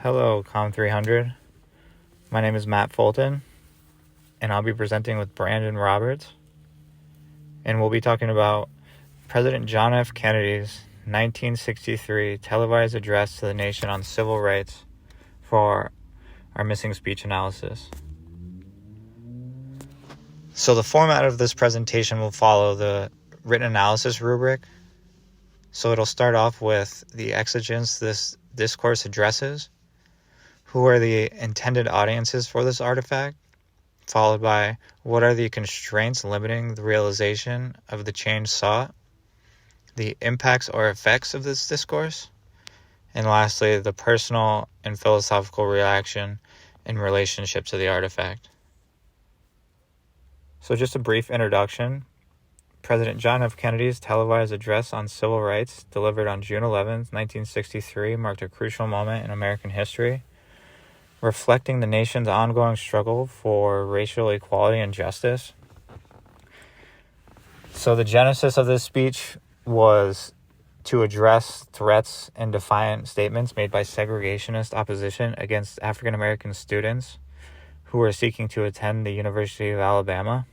Hello, Com 300. My name is Matt Fulton, and I'll be presenting with Brandon Roberts. And we'll be talking about President John F. Kennedy's 1963 televised address to the nation on civil rights for our missing speech analysis. So the format of this presentation will follow the written analysis rubric. So it'll start off with the exigence this discourse addresses, who are the intended audiences for this artifact, followed by what are the constraints limiting the realization of the change sought, the impacts or effects of this discourse, and lastly, the personal and philosophical reaction in relationship to the artifact. So just a brief introduction. President John F. Kennedy's televised address on civil rights, delivered on June 11, 1963, marked a crucial moment in American history, reflecting the nation's ongoing struggle for racial equality and justice. So the genesis of this speech was to address threats and defiant statements made by segregationist opposition against African American students who were seeking to attend the University of Alabama.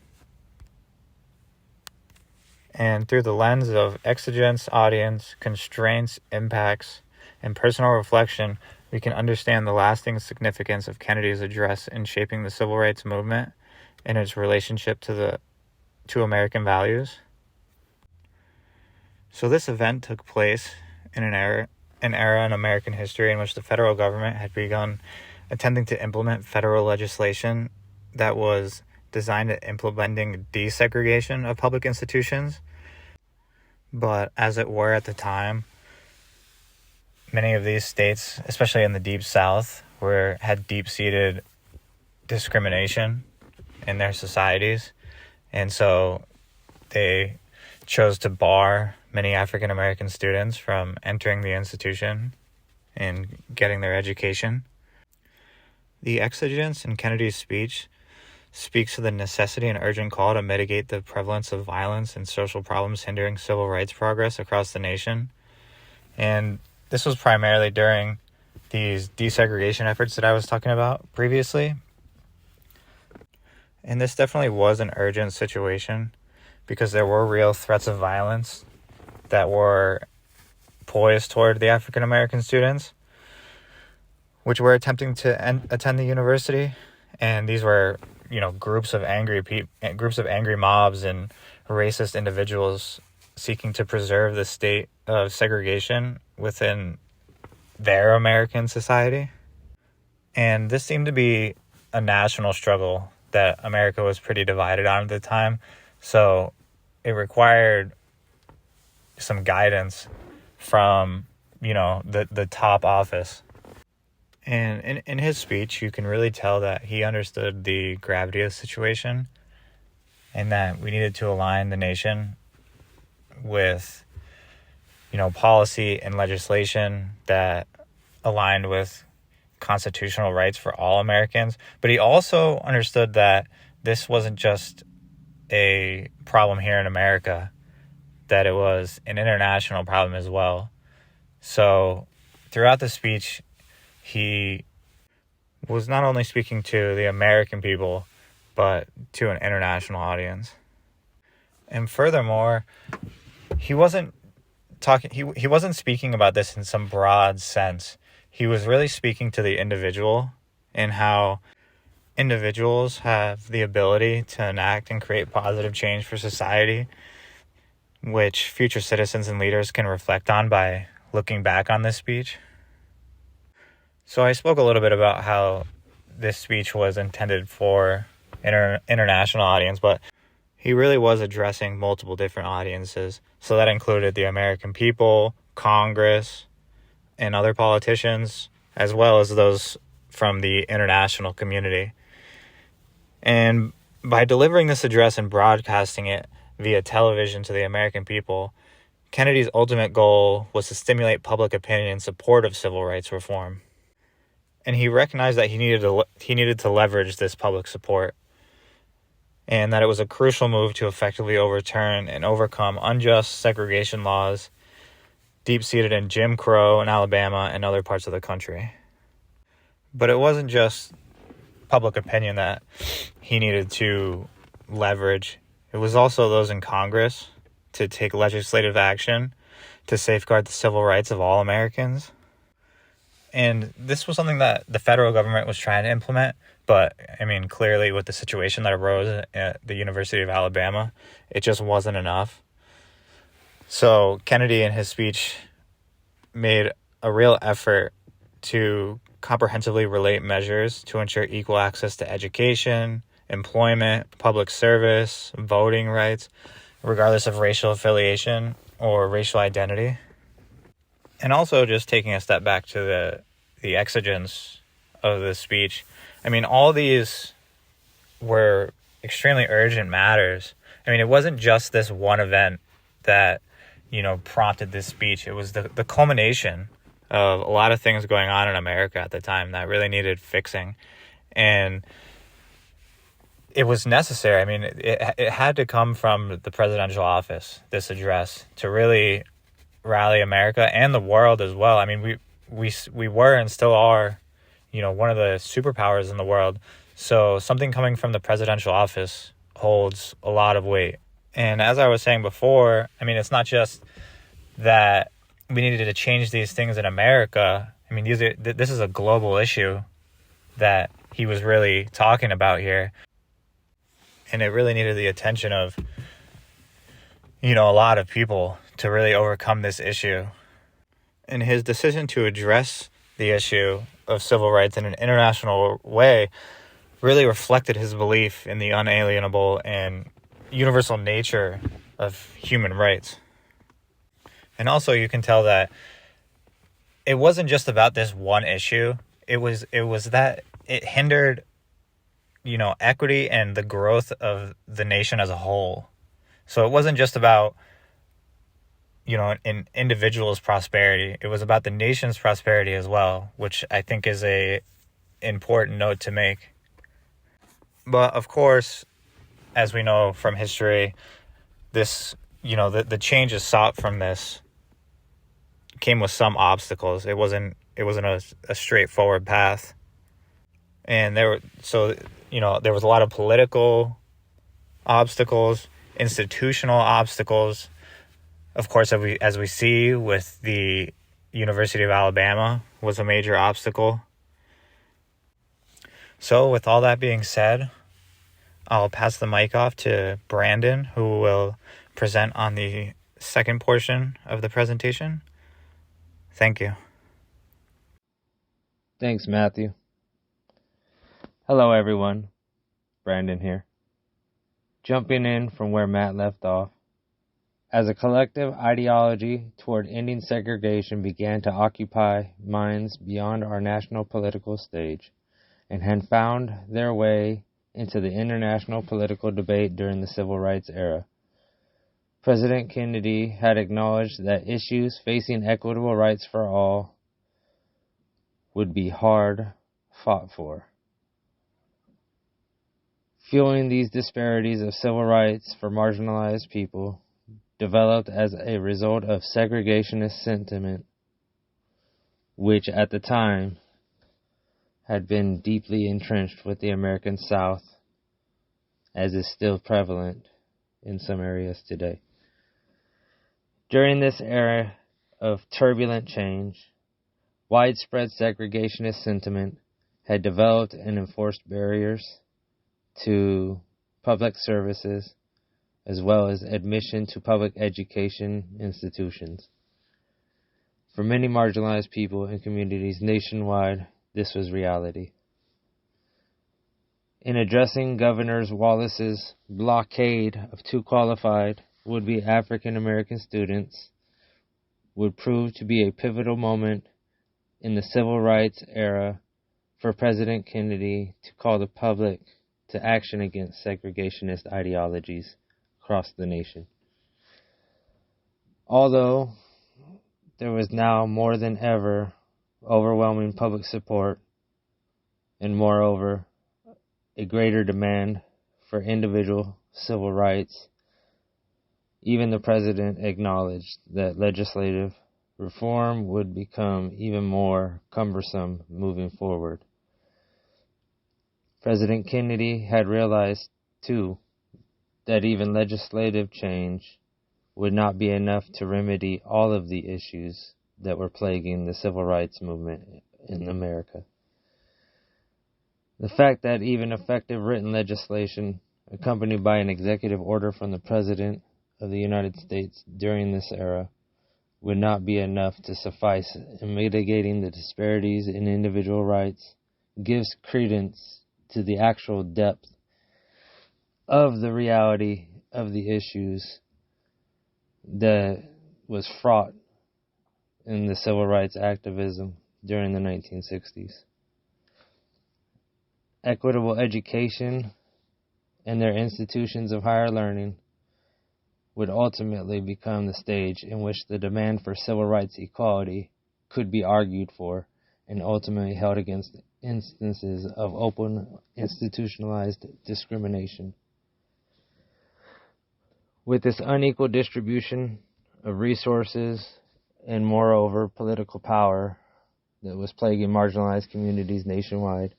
And through the lens of exigence, audience, constraints, impacts, and personal reflection, we can understand the lasting significance of Kennedy's address in shaping the civil rights movement and its relationship to American values. So this event took place in an era in American history in which the federal government had begun attempting to implement federal legislation that was designed at implementing desegregation of public institutions. But as it were at the time, many of these states, especially in the Deep South, had deep-seated discrimination in their societies. And so they chose to bar many African American students from entering the institution and getting their education. The exigence in Kennedy's speech speaks to the necessity and urgent call to mitigate the prevalence of violence and social problems hindering civil rights progress across the nation. And this was primarily during these desegregation efforts that I was talking about previously. And this definitely was an urgent situation because there were real threats of violence that were poised toward the African American students, which were attempting to attend the university. And these were, groups of angry mobs and racist individuals seeking to preserve the state of segregation within their American society. And this seemed to be a national struggle that America was pretty divided on at the time. So it required some guidance from, the top office. And in his speech, you can really tell that he understood the gravity of the situation and that we needed to align the nation with, policy and legislation that aligned with constitutional rights for all Americans. But he also understood that this wasn't just a problem here in America, that it was an international problem as well. So throughout the speech, he was not only speaking to the American people, but to an international audience. And furthermore, he wasn't speaking about this in some broad sense. He was really speaking to the individual and how individuals have the ability to enact and create positive change for society, which future citizens and leaders can reflect on by looking back on this speech. So I spoke a little bit about how this speech was intended for international audience, but he really was addressing multiple different audiences. So that included the American people, Congress, and other politicians, as well as those from the international community. And by delivering this address and broadcasting it via television to the American people, Kennedy's ultimate goal was to stimulate public opinion in support of civil rights reform. And he recognized that he needed to leverage this public support, and that it was a crucial move to effectively overturn and overcome unjust segregation laws deep-seated in Jim Crow in Alabama and other parts of the country. But it wasn't just public opinion that he needed to leverage. It was also those in Congress to take legislative action to safeguard the civil rights of all Americans. And this was something that the federal government was trying to implement, but I mean, clearly with the situation that arose at the University of Alabama, it just wasn't enough. So Kennedy in his speech made a real effort to comprehensively relate measures to ensure equal access to education, employment, public service, voting rights, regardless of racial affiliation or racial identity. And also just taking a step back to the exigence of the speech. I mean, all these were extremely urgent matters. I mean, it wasn't just this one event that, prompted this speech. It was the culmination of a lot of things going on in America at the time that really needed fixing. And it was necessary. I mean, it had to come from the presidential office, this address, to really rally America and the world as well. I mean, we were and still are, one of the superpowers in the world. So something coming from the presidential office holds a lot of weight. And as I was saying before, I mean, it's not just that we needed to change these things in America. I mean, this is a global issue that he was really talking about here. And it really needed the attention of, a lot of people to really overcome this issue. And his decision to address the issue of civil rights in an international way really reflected his belief in the unalienable and universal nature of human rights. And also you can tell that it wasn't just about this one issue. It was that it hindered, equity and the growth of the nation as a whole. So it wasn't just about, an individual's prosperity. It was about the nation's prosperity as well, which I think is a important note to make. But of course, as we know from history, this, the changes sought from this came with some obstacles. It wasn't a straightforward path. And there was a lot of political obstacles, institutional obstacles. Of course, as we see with the University of Alabama was a major obstacle. So with all that being said, I'll pass the mic off to Brandon, who will present on the second portion of the presentation. Thank you. Thanks, Matthew. Hello, everyone. Brandon here. Jumping in from where Matt left off. As a collective ideology toward ending segregation began to occupy minds beyond our national political stage and had found their way into the international political debate during the civil rights era, President Kennedy had acknowledged that issues facing equitable rights for all would be hard fought for. Fueling these disparities of civil rights for marginalized people developed as a result of segregationist sentiment, which at the time had been deeply entrenched with the American South, as is still prevalent in some areas today. During this era of turbulent change, widespread segregationist sentiment had developed and enforced barriers to public services as well as admission to public education institutions. For many marginalized people and communities nationwide, this was reality. In addressing Governor Wallace's blockade of too qualified would-be African American students would prove to be a pivotal moment in the civil rights era for President Kennedy to call the public to action against segregationist ideologies across the nation. Although there was now more than ever overwhelming public support and moreover a greater demand for individual civil rights, even the president acknowledged that legislative reform would become even more cumbersome moving forward, President Kennedy had realized, too, that even legislative change would not be enough to remedy all of the issues that were plaguing the civil rights movement in America. The fact that even effective written legislation, accompanied by an executive order from the President of the United States during this era, would not be enough to suffice in mitigating the disparities in individual rights gives credence to the actual depth of the reality of the issues that was fraught in the civil rights activism during the 1960s. Equitable education and their institutions of higher learning would ultimately become the stage in which the demand for civil rights equality could be argued for and ultimately held against instances of open institutionalized discrimination. With this unequal distribution of resources and, moreover, political power that was plaguing marginalized communities nationwide,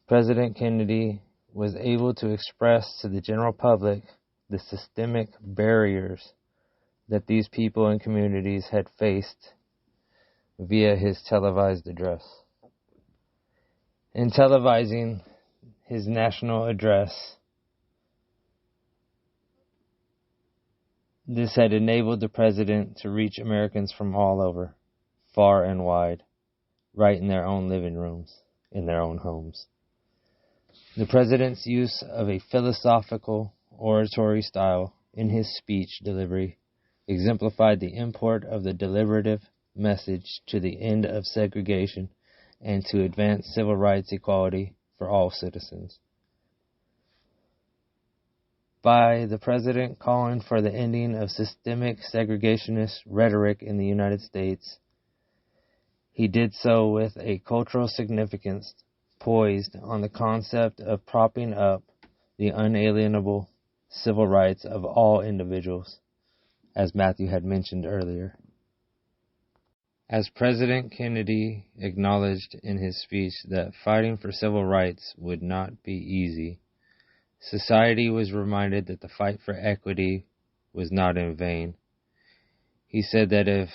President Kennedy was able to express to the general public the systemic barriers that these people and communities had faced via his televised address. In televising his national address, this had enabled the president to reach Americans from all over, far and wide, right in their own living rooms, in their own homes. The president's use of a philosophical oratory style in his speech delivery exemplified the import of the deliberative message to the end of segregation and to advance civil rights equality for all citizens. By the president calling for the ending of systemic segregationist rhetoric in the United States, he did so with a cultural significance poised on the concept of propping up the unalienable civil rights of all individuals, as Matthew had mentioned earlier. As President Kennedy acknowledged in his speech that fighting for civil rights would not be easy, society was reminded that the fight for equity was not in vain. He said that if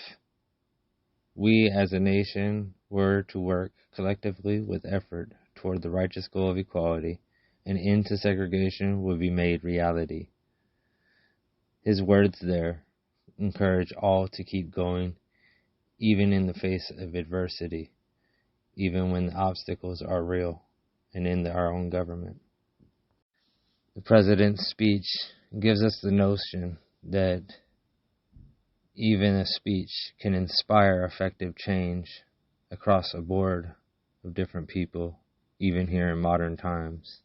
we as a nation were to work collectively with effort toward the righteous goal of equality, an end to segregation would be made reality. His words there encourage all to keep going, even in the face of adversity, even when the obstacles are real and in our own government. The president's speech gives us the notion that even a speech can inspire effective change across a board of different people, even here in modern times,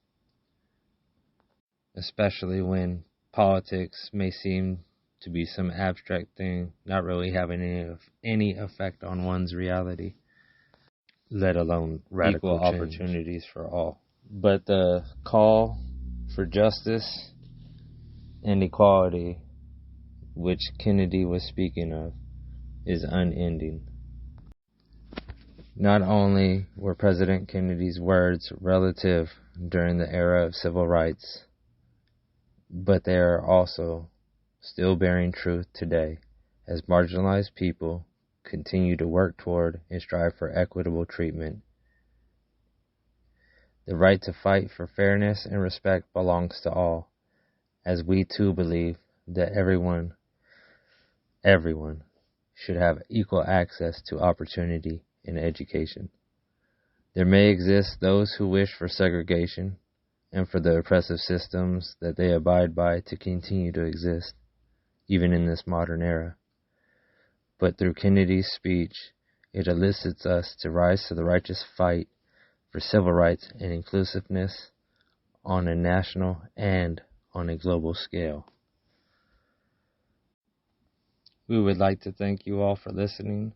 especially when politics may seem to be some abstract thing, not really having any effect on one's reality, let alone radical equal opportunities for all. But the call for justice and equality, which Kennedy was speaking of, is unending. Not only were President Kennedy's words relative during the era of civil rights, but they are also still bearing truth today as marginalized people continue to work toward and strive for equitable treatment. The right to fight for fairness and respect belongs to all, as we too believe that everyone should have equal access to opportunity and education. There may exist those who wish for segregation and for the oppressive systems that they abide by to continue to exist, even in this modern era. But through Kennedy's speech, it elicits us to rise to the righteous fight for civil rights and inclusiveness on a national and on a global scale. We would like to thank you all for listening,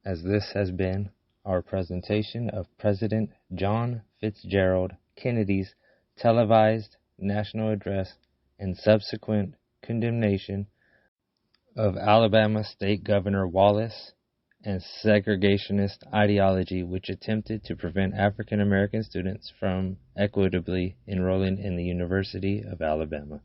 as this has been our presentation of President John Fitzgerald Kennedy's televised national address and subsequent condemnation of Alabama State Governor Wallace and segregationist ideology which attempted to prevent African American students from equitably enrolling in the University of Alabama.